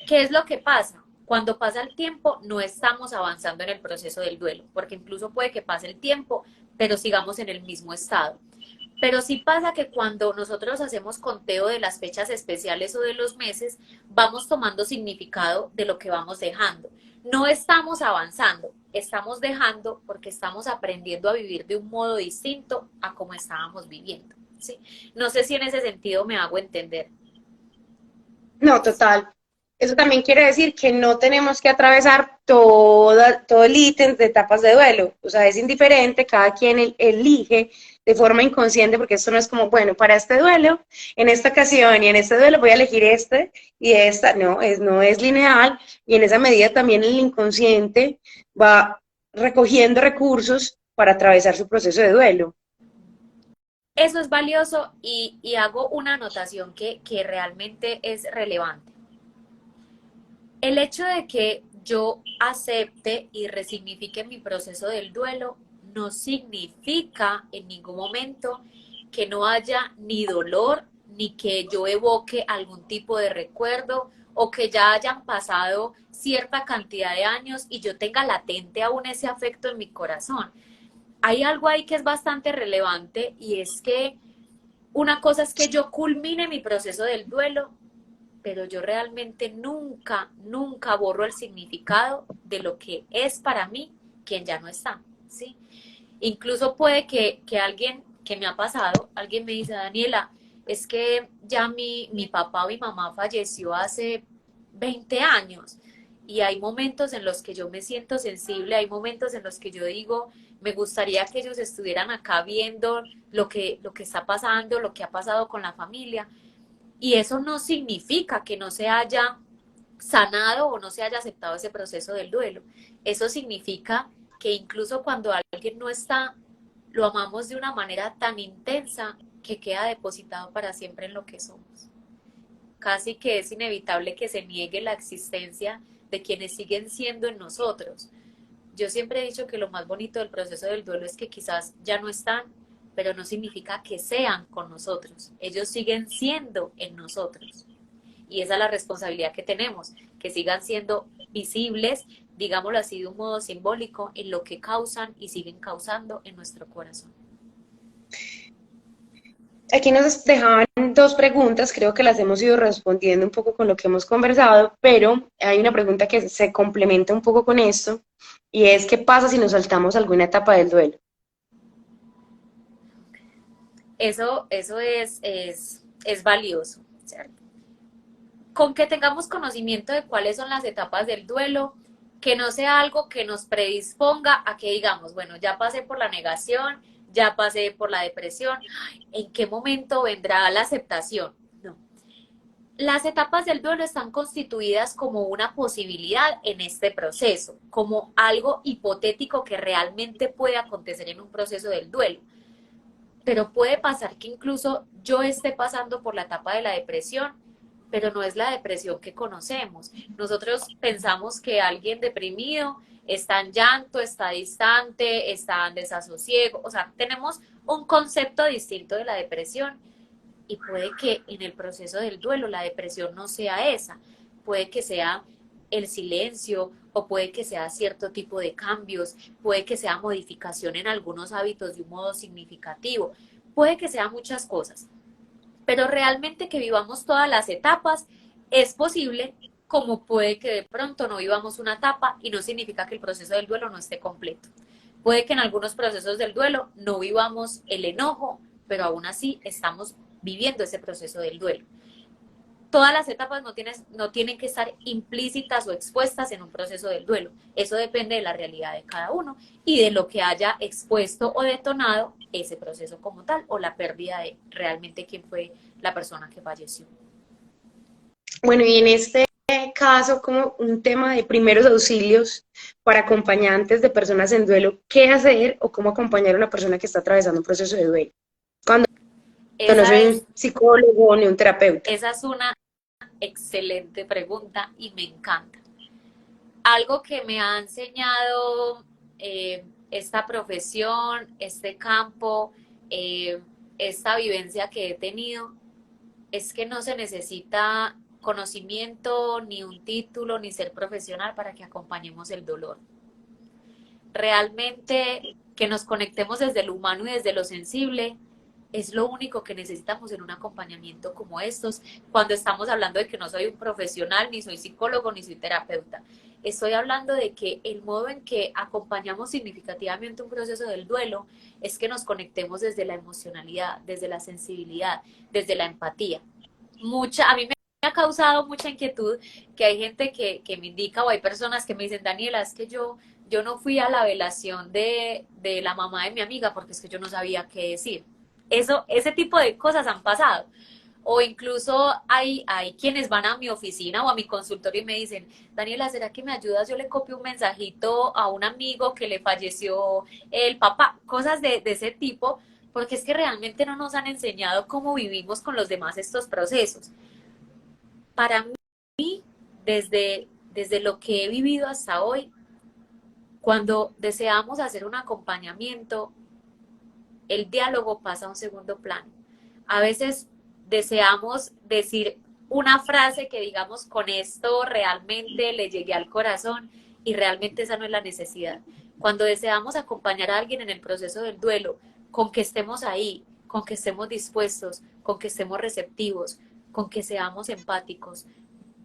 [SPEAKER 3] ¿Qué es lo que pasa? Cuando pasa el tiempo, no estamos avanzando en el proceso del duelo, porque incluso puede que pase el tiempo, pero sigamos en el mismo estado. Pero sí pasa que cuando nosotros hacemos conteo de las fechas especiales o de los meses, vamos tomando significado de lo que vamos dejando. No estamos avanzando, estamos dejando porque estamos aprendiendo a vivir de un modo distinto a como estábamos viviendo. ¿Sí? No sé si en ese sentido me hago entender.
[SPEAKER 2] No, total. Eso también quiere decir que no tenemos que atravesar todo el ítem de etapas de duelo. O sea, es indiferente, cada quien elige de forma inconsciente, porque esto no es como, bueno, para este duelo, en esta ocasión y en este duelo voy a elegir este y esta. No es lineal y en esa medida también el inconsciente va recogiendo recursos para atravesar su proceso de duelo.
[SPEAKER 3] Eso es valioso y hago una anotación que realmente es relevante. El hecho de que yo acepte y resignifique mi proceso del duelo no significa en ningún momento que no haya ni dolor, ni que yo evoque algún tipo de recuerdo o que ya hayan pasado cierta cantidad de años y yo tenga latente aún ese afecto en mi corazón. Hay algo ahí que es bastante relevante y es que una cosa es que yo culmine mi proceso del duelo, pero yo realmente nunca borro el significado de lo que es para mí quien ya no está, ¿sí? Incluso puede que alguien que me ha pasado, alguien me dice, Daniela, es que ya mi papá o mi mamá falleció hace 20 años y hay momentos en los que yo me siento sensible, hay momentos en los que yo digo, me gustaría que ellos estuvieran acá viendo lo que está pasando, lo que ha pasado con la familia. Y eso no significa que no se haya sanado o no se haya aceptado ese proceso del duelo. Eso significa que incluso cuando alguien no está, lo amamos de una manera tan intensa que queda depositado para siempre en lo que somos. Casi que es inevitable que se niegue la existencia de quienes siguen siendo en nosotros. Yo siempre he dicho que lo más bonito del proceso del duelo es que quizás ya no están, pero no significa que sean con nosotros. Ellos siguen siendo en nosotros. Y esa es la responsabilidad que tenemos, que sigan siendo visibles, digámoslo así de un modo simbólico, en lo que causan y siguen causando en nuestro corazón.
[SPEAKER 2] Aquí nos dejaban dos preguntas, creo que las hemos ido respondiendo un poco con lo que hemos conversado, pero hay una pregunta que se complementa un poco con esto, y es ¿qué pasa si nos saltamos alguna etapa del duelo?
[SPEAKER 3] Eso es valioso, ¿cierto? Con que tengamos conocimiento de cuáles son las etapas del duelo, que no sea algo que nos predisponga a que digamos, bueno, ya pasé por la negación, ya pasé por la depresión, ¿en qué momento vendrá la aceptación? No. Las etapas del duelo están constituidas como una posibilidad en este proceso, como algo hipotético que realmente puede acontecer en un proceso del duelo. Pero puede pasar que incluso yo esté pasando por la etapa de la depresión, pero no es la depresión que conocemos. Nosotros pensamos que alguien deprimido está en llanto, está distante, está en desasosiego, o sea, tenemos un concepto distinto de la depresión y puede que en el proceso del duelo la depresión no sea esa, puede que sea el silencio o puede que sea cierto tipo de cambios, puede que sea modificación en algunos hábitos de un modo significativo, puede que sea muchas cosas, pero realmente que vivamos todas las etapas es posible, como puede que de pronto no vivamos una etapa y no significa que el proceso del duelo no esté completo. Puede que en algunos procesos del duelo no vivamos el enojo, pero aún así estamos viviendo ese proceso del duelo. Todas las etapas no tienen que estar implícitas o expuestas en un proceso del duelo. Eso depende de la realidad de cada uno y de lo que haya expuesto o detonado ese proceso como tal o la pérdida de realmente quién fue la persona que falleció.
[SPEAKER 2] Bueno, y en este caso, como un tema de primeros auxilios para acompañantes de personas en duelo, ¿qué hacer o cómo acompañar a una persona que está atravesando un proceso de duelo? Cuando no
[SPEAKER 3] Esa
[SPEAKER 2] soy
[SPEAKER 3] es,
[SPEAKER 2] un psicólogo ni un terapeuta.
[SPEAKER 3] esa es una excelente pregunta y me encanta. Algo que me ha enseñado esta profesión, este campo, eh, esta vivencia que he tenido, es que no se necesita conocimiento, ni un título, ni ser profesional para que acompañemos el dolor. Realmente que nos conectemos desde lo humano y desde lo sensible es lo único que necesitamos en un acompañamiento como estos, cuando estamos hablando de que no soy un profesional, ni soy psicólogo, ni soy terapeuta. Estoy hablando de que el modo en que acompañamos significativamente un proceso del duelo es que nos conectemos desde la emocionalidad, desde la sensibilidad, desde la empatía. A mí me ha causado mucha inquietud que hay gente que me indica o hay personas que me dicen, Daniela, es que yo no fui a la velación de la mamá de mi amiga porque es que yo no sabía qué decir. Ese tipo de cosas han pasado. O incluso hay quienes van a mi oficina o a mi consultorio y me dicen, Daniela, ¿será que me ayudas? Yo le copio un mensajito a un amigo que le falleció el papá, cosas de ese tipo, porque es que realmente no nos han enseñado cómo vivimos con los demás estos procesos. Para mí, desde lo que he vivido hasta hoy, cuando deseamos hacer un acompañamiento, el diálogo pasa a un segundo plano. A veces deseamos decir una frase que digamos con esto realmente le llegué al corazón y realmente esa no es la necesidad. Cuando deseamos acompañar a alguien en el proceso del duelo, con que estemos ahí, con que estemos dispuestos, con que estemos receptivos, con que seamos empáticos,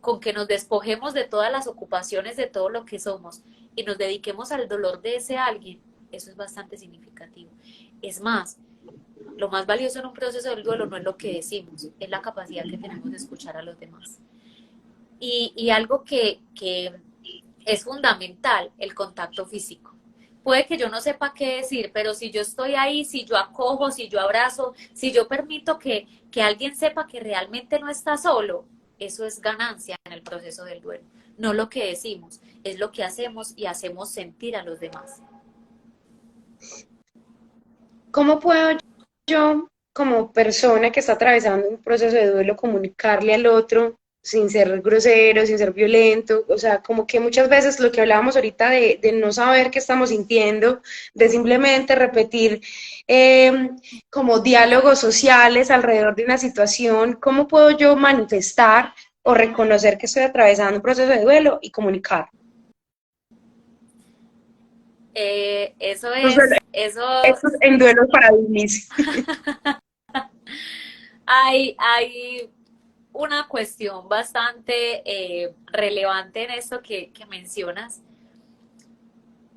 [SPEAKER 3] con que nos despojemos de todas las ocupaciones de todo lo que somos y nos dediquemos al dolor de ese alguien, eso es bastante significativo. Es más, lo más valioso en un proceso del duelo no es lo que decimos, es la capacidad que tenemos de escuchar a los demás. Y algo que es fundamental, el contacto físico. Puede que yo no sepa qué decir, pero si yo estoy ahí, si yo acojo, si yo abrazo, si yo permito que alguien sepa que realmente no está solo, eso es ganancia en el proceso del duelo. No lo que decimos, es lo que hacemos y hacemos sentir a los demás.
[SPEAKER 2] ¿Cómo puedo yo, como persona que está atravesando un proceso de duelo, comunicarle al otro sin ser grosero, sin ser violento? O sea, como que muchas veces lo que hablábamos ahorita de no saber qué estamos sintiendo, de simplemente repetir como diálogos sociales alrededor de una situación, ¿cómo puedo yo manifestar o reconocer que estoy atravesando un proceso de duelo y comunicar?
[SPEAKER 3] Eso
[SPEAKER 2] Esto en duelos para Disney.
[SPEAKER 3] hay una cuestión bastante relevante en esto que mencionas,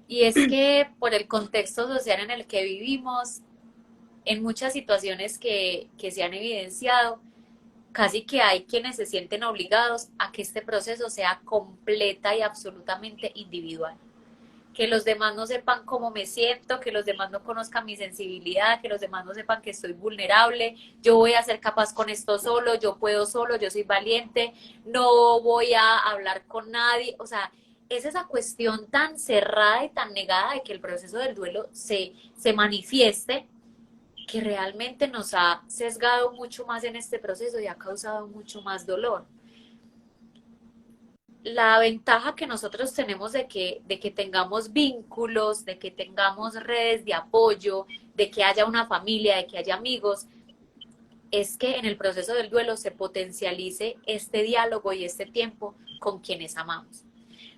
[SPEAKER 3] y es que por el contexto social en el que vivimos, en muchas situaciones que se han evidenciado, casi que hay quienes se sienten obligados a que este proceso sea completa y absolutamente individual, que los demás no sepan cómo me siento, que los demás no conozcan mi sensibilidad, que los demás no sepan que estoy vulnerable, yo voy a ser capaz con esto solo, yo puedo solo, yo soy valiente, no voy a hablar con nadie, o sea, es esa cuestión tan cerrada y tan negada de que el proceso del duelo se manifieste, que realmente nos ha sesgado mucho más en este proceso y ha causado mucho más dolor. La ventaja que nosotros tenemos de que tengamos vínculos, de que tengamos redes de apoyo, de que haya una familia, de que haya amigos, es que en el proceso del duelo se potencialice este diálogo y este tiempo con quienes amamos.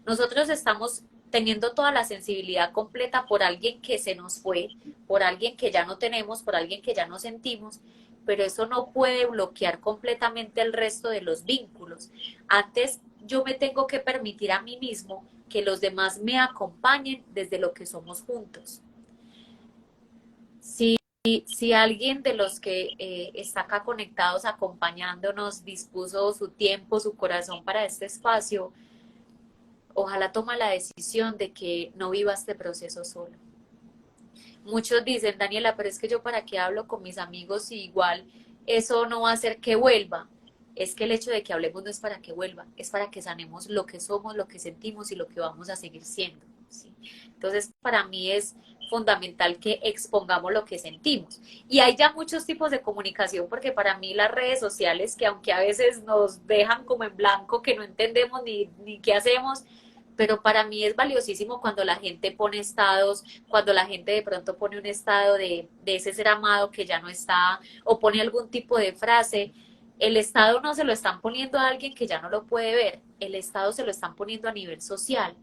[SPEAKER 3] Nosotros estamos teniendo toda la sensibilidad completa por alguien que se nos fue, por alguien que ya no tenemos, por alguien que ya no sentimos, pero eso no puede bloquear completamente el resto de los vínculos. Antes yo me tengo que permitir a mí mismo que los demás me acompañen desde lo que somos juntos. Si alguien de los que está acá conectados, acompañándonos, dispuso su tiempo, su corazón para este espacio, ojalá toma la decisión de que no viva este proceso solo. Muchos dicen, Daniela, pero es que yo para qué hablo con mis amigos y igual eso no va a hacer que vuelva. Es que el hecho de que hablemos no es para que vuelva, es para que sanemos lo que somos, lo que sentimos y lo que vamos a seguir siendo, ¿sí? Entonces, para mí es fundamental que expongamos lo que sentimos. Y hay ya muchos tipos de comunicación, porque para mí las redes sociales, que aunque a veces nos dejan como en blanco, que no entendemos ni qué hacemos, pero para mí es valiosísimo cuando la gente pone estados, cuando la gente de pronto pone un estado de ese ser amado que ya no está, o pone algún tipo de frase. El estado no se lo están poniendo a alguien que ya no lo puede ver, el estado se lo están poniendo a nivel social.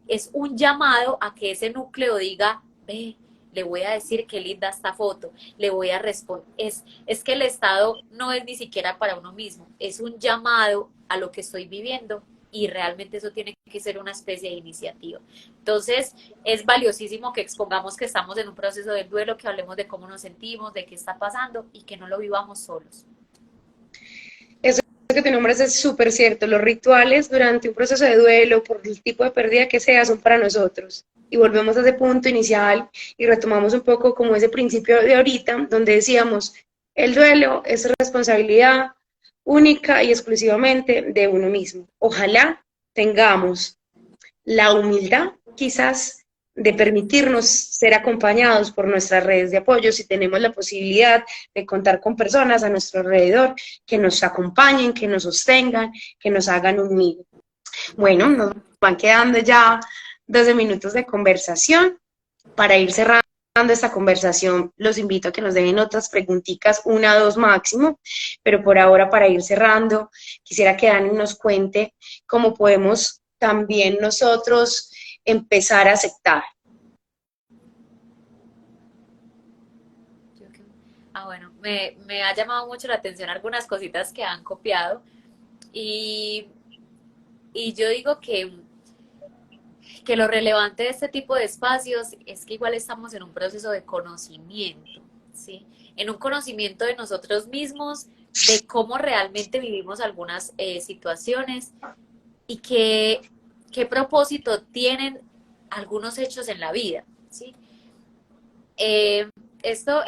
[SPEAKER 3] Es un llamado a que ese núcleo diga, ve, le voy a decir qué linda esta foto, le voy a responder. Es que el estado no es ni siquiera para uno mismo, es un llamado a lo que estoy viviendo y realmente eso tiene que ser una especie de iniciativa. Entonces, es valiosísimo que expongamos que estamos en un proceso de duelo, que hablemos de cómo nos sentimos, de qué está pasando y que no lo vivamos solos.
[SPEAKER 2] Eso que te nombras es súper cierto. Los rituales durante un proceso de duelo, por el tipo de pérdida que sea, son para nosotros. Y volvemos a ese punto inicial y retomamos un poco como ese principio de ahorita, donde decíamos, el duelo es responsabilidad única y exclusivamente de uno mismo. Ojalá tengamos la humildad, quizás, de permitirnos ser acompañados por nuestras redes de apoyo, si tenemos la posibilidad de contar con personas a nuestro alrededor que nos acompañen, que nos sostengan, que nos hagan unir. Bueno, nos van quedando ya 12 minutos de conversación. Para ir cerrando esta conversación, los invito a que nos dejen otras preguntitas, una o dos máximo, pero por ahora, para ir cerrando, quisiera que Dani nos cuente cómo podemos también nosotros empezar a aceptar.
[SPEAKER 3] Bueno, me ha llamado mucho la atención algunas cositas que han copiado y, y yo digo que lo relevante de este tipo de espacios es que igual estamos en un proceso de conocimiento, ¿sí? En un conocimiento de nosotros mismos, de cómo realmente vivimos algunas situaciones y qué propósito tienen algunos hechos en la vida, ¿sí? Esto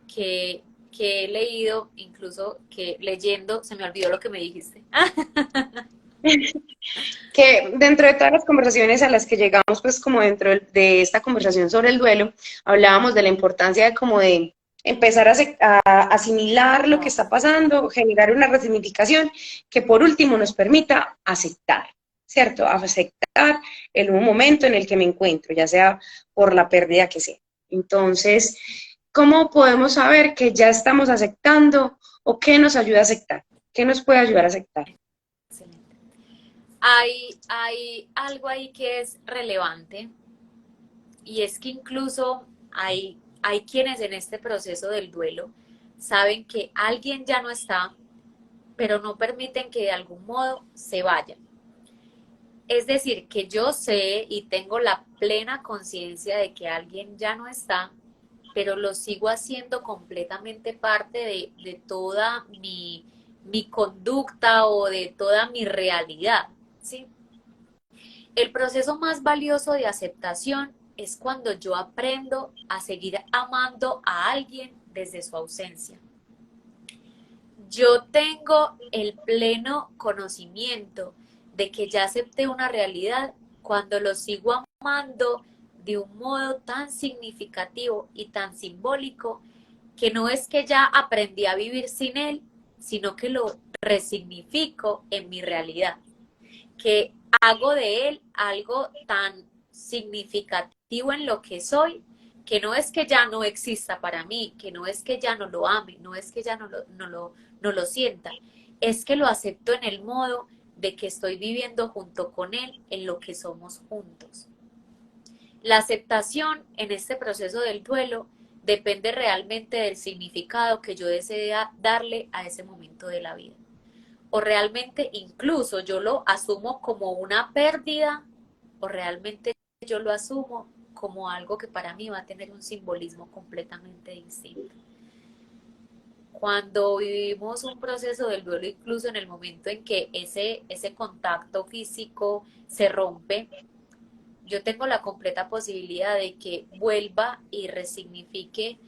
[SPEAKER 3] que he leído, incluso que leyendo, se me olvidó lo que me dijiste.
[SPEAKER 2] Que dentro de todas las conversaciones a las que llegamos, pues como dentro de esta conversación sobre el duelo, hablábamos de la importancia de como de empezar a asimilar lo que está pasando, generar una resignificación que por último nos permita aceptar, ¿cierto? Aceptar el nuevo momento en el que me encuentro, ya sea por la pérdida que sea. Entonces, ¿cómo podemos saber que ya estamos aceptando o qué nos ayuda a aceptar? ¿Qué nos puede ayudar a aceptar?
[SPEAKER 3] Excelente. Hay algo ahí que es relevante y es que incluso hay quienes en este proceso del duelo saben que alguien ya no está, pero no permiten que de algún modo se vaya. Es decir, que yo sé y tengo la plena conciencia de que alguien ya no está, pero lo sigo haciendo completamente parte de toda mi conducta o de toda mi realidad, ¿sí? El proceso más valioso de aceptación es cuando yo aprendo a seguir amando a alguien desde su ausencia. Yo tengo el pleno conocimiento de que ya acepté una realidad cuando lo sigo amando de un modo tan significativo y tan simbólico que no es que ya aprendí a vivir sin él, sino que lo resignifico en mi realidad, que hago de él algo tan significativo en lo que soy, que no es que ya no exista para mí, que no es que ya no lo ame, no es que ya no lo sienta, es que lo acepto en el modo de que estoy viviendo junto con él en lo que somos juntos. La aceptación en este proceso del duelo depende realmente del significado que yo desee darle a ese momento de la vida. O realmente incluso yo lo asumo como una pérdida, o realmente yo lo asumo como algo que para mí va a tener un simbolismo completamente distinto. Cuando vivimos un proceso del duelo, incluso en el momento en que ese contacto físico se rompe, yo tengo la completa posibilidad de que vuelva y resignifique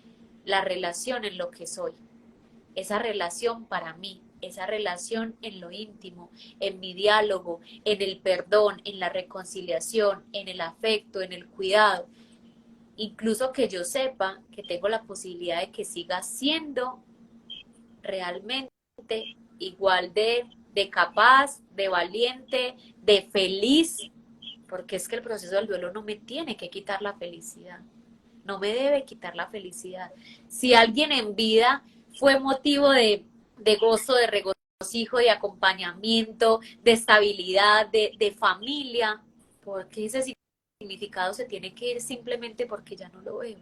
[SPEAKER 3] la relación en lo que soy. Esa relación para mí, esa relación en lo íntimo, en mi diálogo, en el perdón, en la reconciliación, en el afecto, en el cuidado. Incluso que yo sepa que tengo la posibilidad de que siga siendo realmente igual de capaz, de valiente, de feliz, porque es que el proceso del duelo no me tiene que quitar la felicidad, no me debe quitar la felicidad. Si alguien en vida fue motivo de gozo, de regocijo, de acompañamiento, de estabilidad, de familia, porque ese significado se tiene que ir simplemente porque ya no lo veo.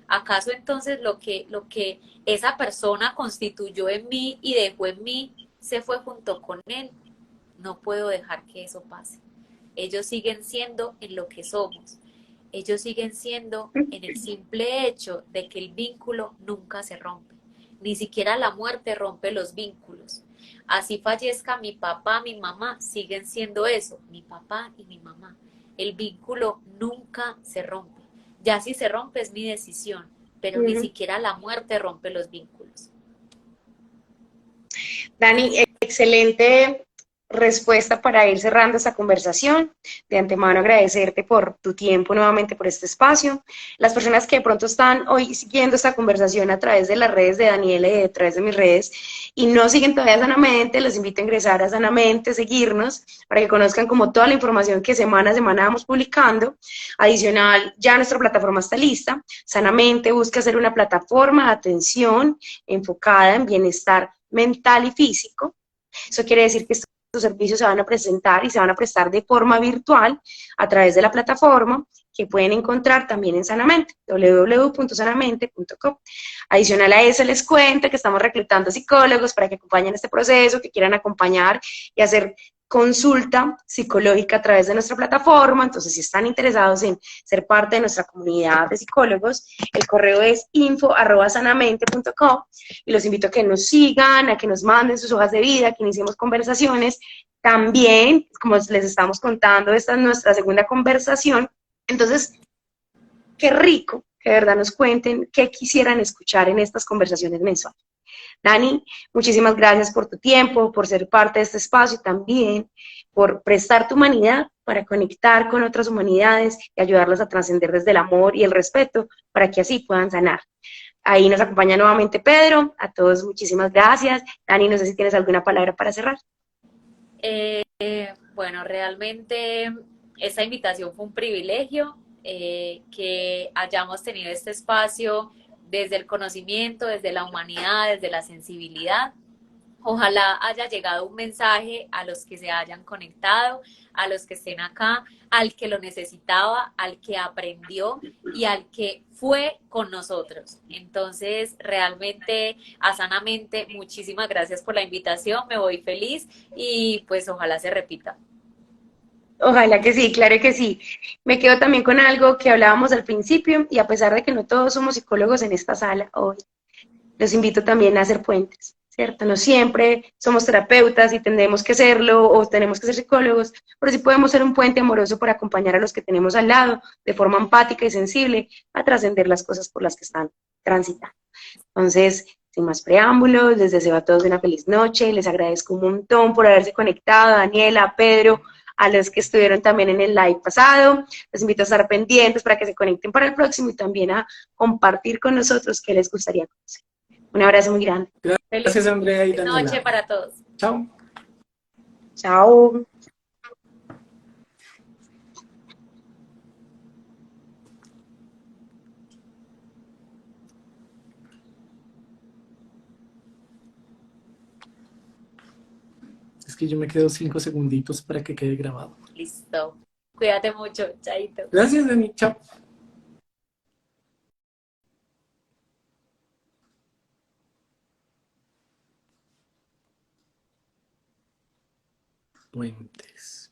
[SPEAKER 3] ¿Acaso entonces lo que esa persona constituyó en mí y dejó en mí se fue junto con él? No puedo dejar que eso pase. Ellos siguen siendo en lo que somos. Ellos siguen siendo en el simple hecho de que el vínculo nunca se rompe. Ni siquiera la muerte rompe los vínculos. Así fallezca mi papá, mi mamá, siguen siendo eso, mi papá y mi mamá. El vínculo nunca se rompe. Ya si se rompe es mi decisión, pero ni siquiera la muerte rompe los vínculos.
[SPEAKER 2] Dani, excelente respuesta para ir cerrando esta conversación. De antemano agradecerte por tu tiempo nuevamente, por este espacio. Las personas que de pronto están hoy siguiendo esta conversación a través de las redes de Daniela y a través de mis redes y no siguen todavía Sanamente, los invito a ingresar a Sanamente, seguirnos, para que conozcan como toda la información que semana a semana vamos publicando. Adicional, ya nuestra plataforma está lista. Sanamente busca ser una plataforma de atención enfocada en bienestar mental y físico. Eso quiere decir que estos servicios se van a presentar y se van a prestar de forma virtual a través de la plataforma que pueden encontrar también en Sanamente, www.sanamente.com. Adicional a eso les cuento que estamos reclutando psicólogos para que acompañen este proceso, que quieran acompañar y hacer consulta psicológica a través de nuestra plataforma. Entonces, si están interesados en ser parte de nuestra comunidad de psicólogos, el correo es info@sanamente.com y los invito a que nos sigan, a que nos manden sus hojas de vida, que iniciemos conversaciones. También, como les estamos contando, esta es nuestra segunda conversación. Entonces, qué rico que de verdad nos cuenten qué quisieran escuchar en estas conversaciones mensuales. Dani, muchísimas gracias por tu tiempo, por ser parte de este espacio y también por prestar tu humanidad para conectar con otras humanidades y ayudarlas a trascender desde el amor y el respeto para que así puedan sanar. Ahí nos acompaña nuevamente Pedro. A todos muchísimas gracias. Dani, no sé si tienes alguna palabra para cerrar.
[SPEAKER 3] Bueno, realmente esa invitación fue un privilegio, que hayamos tenido este espacio desde el conocimiento, desde la humanidad, desde la sensibilidad. Ojalá haya llegado un mensaje a los que se hayan conectado, a los que estén acá, al que lo necesitaba, al que aprendió y al que fue con nosotros. Entonces, realmente, a Sanamente, muchísimas gracias por la invitación, me voy feliz y pues ojalá se repita.
[SPEAKER 2] Ojalá que sí, claro que sí. Me quedo también con algo que hablábamos al principio y a pesar de que no todos somos psicólogos en esta sala hoy, los invito también a hacer puentes. ¿cierto? No siempre somos terapeutas y tendremos que serlo o tenemos que ser psicólogos, pero sí podemos ser un puente amoroso para acompañar a los que tenemos al lado de forma empática y sensible a trascender las cosas por las que están transitando. Entonces, sin más preámbulos, les deseo a todos una feliz noche, les agradezco un montón por haberse conectado, a Daniela, a Pedro, a los que estuvieron también en el live pasado, los invito a estar pendientes para que se conecten para el próximo y también a compartir con nosotros qué les gustaría conocer. Un abrazo muy grande.
[SPEAKER 3] Feliz
[SPEAKER 1] Gracias, Andrea y
[SPEAKER 3] noche
[SPEAKER 1] Daniela.
[SPEAKER 3] para todos.
[SPEAKER 1] Chao.
[SPEAKER 2] Chao.
[SPEAKER 1] Es que yo me quedo 5 segunditos para que quede grabado.
[SPEAKER 3] Listo. Cuídate mucho, chaito.
[SPEAKER 1] Gracias, Dani. Chao. Puentes.